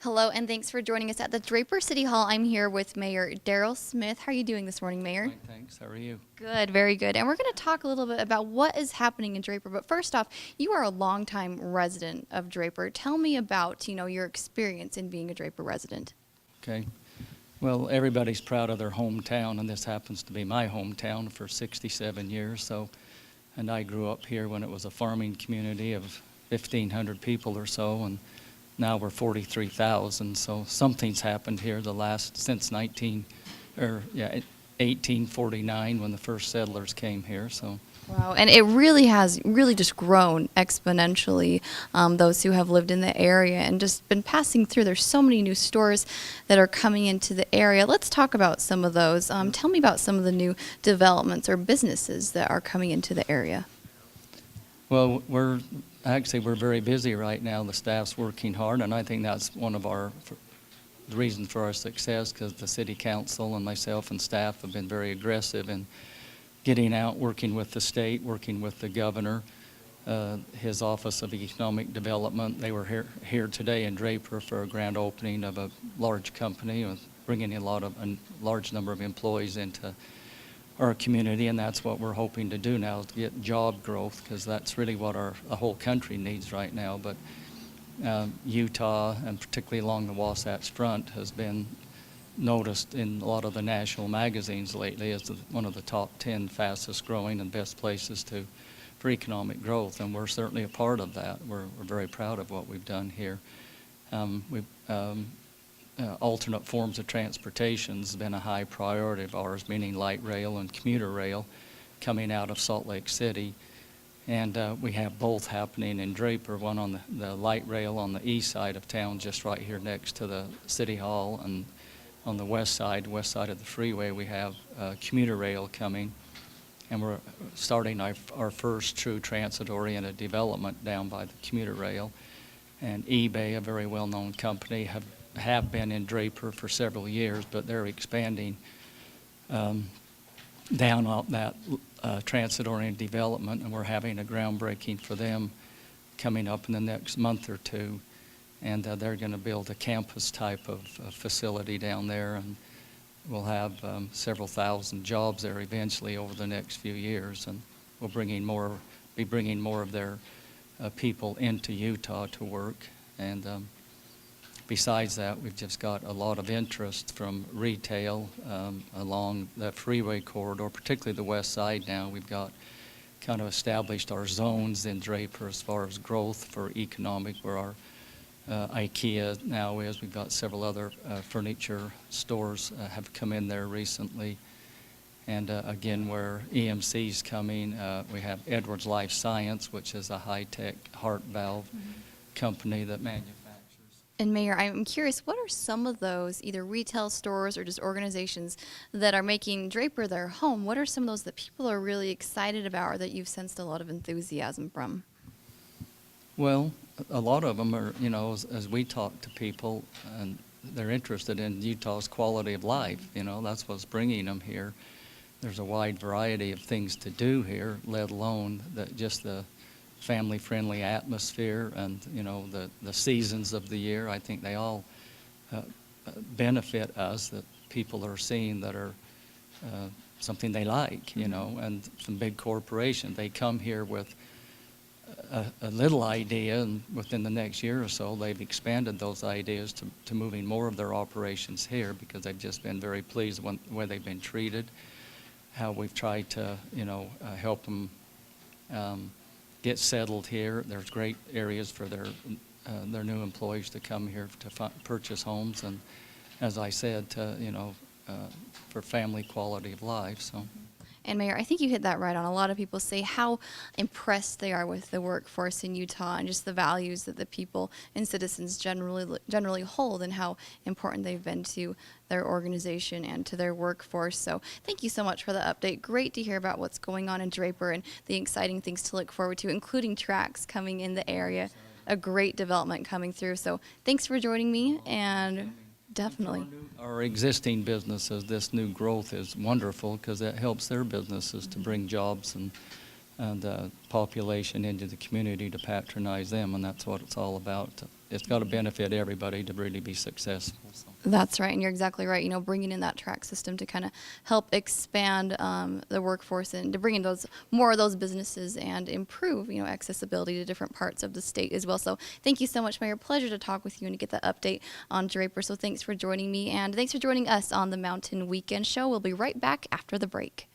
Hello, and thanks for joining us at the Draper City Hall. I'm here with Mayor Darrell Smith. How are you doing this morning, Mayor? Fine, thanks. How are you? Good, very good. And we're going to talk a little bit about what is happening in Draper. But first off, you are a longtime resident of Draper. Tell me about, your experience in being a Draper resident. Okay. Well, everybody's proud of their hometown, and this happens to be my hometown for 67 years. And I grew up here when it was a farming community of 1,500 people or so, and now we're 43,000. So something's happened here since 1849 when the first settlers came here. So. Wow, and it really has just grown exponentially, those who have lived in the area and just been passing through. There's so many new stores that are coming into the area. Let's talk about some of those. Tell me about some of the new developments or businesses that are coming into the area. Well, we're very busy right now. The staff's working hard, and I think that's one of the reasons for our success, because the city council and myself and staff have been very aggressive in getting out, working with the state, working with the governor, his Office of Economic Development. They were here today in Draper for a grand opening of a large company, bringing a large number of employees into our community, and that's what we're hoping to do now, is to get job growth, because that's really what the whole country needs right now. But Utah, and particularly along the Wasatch Front, has been noticed in a lot of the national magazines lately as one of the top 10 fastest growing and best places for economic growth, and we're certainly a part of that. We're very proud of what we've done here. Alternate forms of transportation has been a high priority of ours, meaning light rail and commuter rail coming out of Salt Lake City. And we have both happening in Draper, one on the light rail on the east side of town, just right here next to the City Hall, and on the west side of the freeway, we have commuter rail coming, and we're starting our first true transit-oriented development down by the commuter rail. And eBay, a very well-known company, have been in Draper for several years, but they're expanding down on that transit-oriented development, and we're having a groundbreaking for them coming up in the next month or two. And they're going to build a campus type of facility down there, and we'll have several thousand jobs there eventually over the next few years, and we'll be bringing more of their people into Utah to work. And besides that, we've just got a lot of interest from retail along the freeway corridor, particularly the west side now. We've got kind of established our zones in Draper as far as growth for economic, where our IKEA now is. We've got several other furniture stores have come in there recently. And again, where EMC's coming, we have Edwards Life Science, which is a high-tech heart valve company that manufactures. And Mayor, I'm curious, what are some of those either retail stores or just organizations that are making Draper their home? What are some of those that people are really excited about or that you've sensed a lot of enthusiasm from? Well, a lot of them are, as we talk to people, and they're interested in Utah's quality of life. That's what's bringing them here. There's a wide variety of things to do here, let alone just the family-friendly atmosphere and, the seasons of the year. I think they all benefit us, that people are seeing that are something they like, and some big corporations. They come here with a little idea, and within the next year or so, they've expanded those ideas to moving more of their operations here, because they've just been very pleased with the way they've been treated, how we've tried to, help them get settled here. There's great areas for their new employees to come here to purchase homes, and as I said, for family quality of life. So. And Mayor, I think you hit that right on. A lot of people say how impressed they are with the workforce in Utah and just the values that the people and citizens generally hold, and how important they've been to their organization and to their workforce. So thank you so much for the update. Great to hear about what's going on in Draper and the exciting things to look forward to, including tracks coming in the area. A great development coming through. So thanks for joining me, and definitely. Our existing businesses, this new growth is wonderful, because it helps their businesses to bring jobs and population into the community to patronize them, and that's what it's all about, to it's got to benefit everybody to really be successful. So. That's right, and you're exactly right. Bringing in that track system to kind of help expand the workforce and to bring in more of those businesses and improve, accessibility to different parts of the state as well. So thank you so much, Mayor. Pleasure to talk with you and to get that update on Draper. So thanks for joining me, and thanks for joining us on the Mountain Weekend Show. We'll be right back after the break.